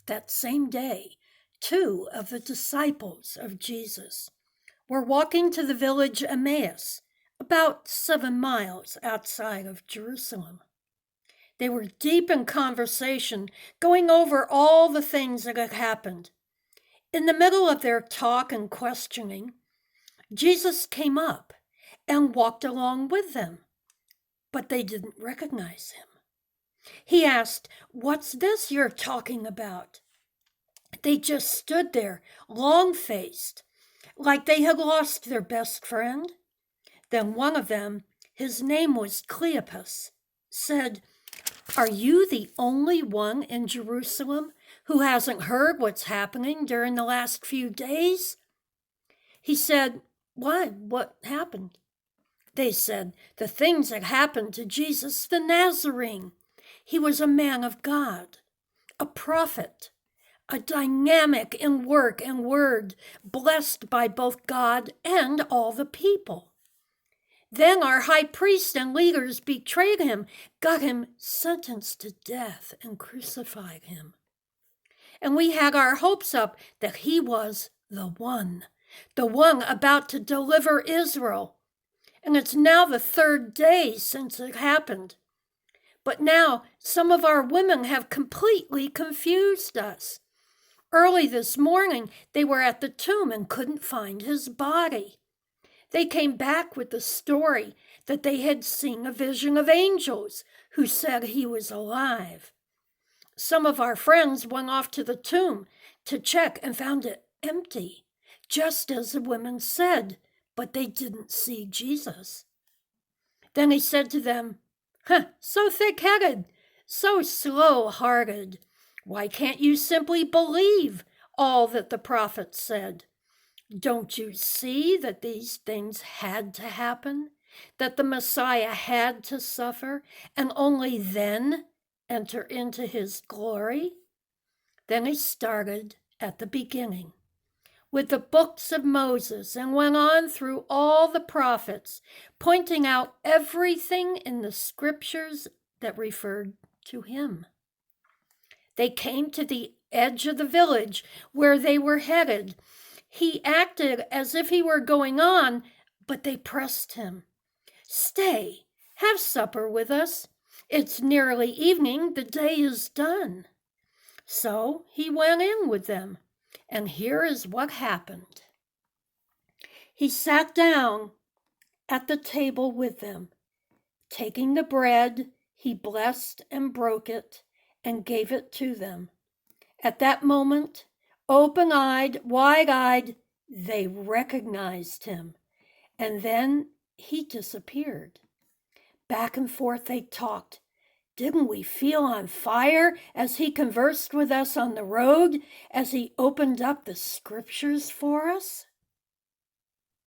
That same day, two of the disciples of Jesus were walking to the village Emmaus, about 7 miles outside of Jerusalem. They were deep in conversation, going over all the things that had happened. In the middle of their talk and questioning, Jesus came up and walked along with them, but they didn't recognize him. He asked, "What's this you're talking about?" They just stood there, long-faced, like they had lost their best friend. Then one of them, his name was Cleopas, said, "Are you the only one in Jerusalem who hasn't heard what's happening during the last few days?" He said, "Why? What happened?" They said, "The things that happened to Jesus the Nazarene. He was a man of God, a prophet, a dynamic in work and word, blessed by both God and all the people. Then our high priest and leaders betrayed him, got him sentenced to death, and crucified him. And we had our hopes up that he was the one about to deliver Israel. And it's now the 3rd day since it happened. But now some of our women have completely confused us. Early this morning, they were at the tomb and couldn't find his body. They came back with the story that they had seen a vision of angels who said he was alive. Some of our friends went off to the tomb to check and found it empty, just as the women said, but they didn't see Jesus." Then he said to them, "So thick-headed, so slow-hearted. Why can't you simply believe all that the prophets said? Don't you see that these things had to happen, that the Messiah had to suffer, and only then enter into his glory?" Then he started at the beginning with the books of Moses and went on through all the prophets, pointing out everything in the scriptures that referred to him. They came to the edge of the village where they were headed. He acted as if he were going on, but they pressed him. "Stay, have supper with us. It's nearly evening, the day is done." So he went in with them, and here is what happened. He sat down at the table with them. Taking the bread, he blessed and broke it and gave it to them. At that moment, open-eyed, wide-eyed, they recognized him, and then he disappeared. Back and forth they talked. Didn't we feel on fire as he conversed with us on the road, as he opened up the scriptures for us?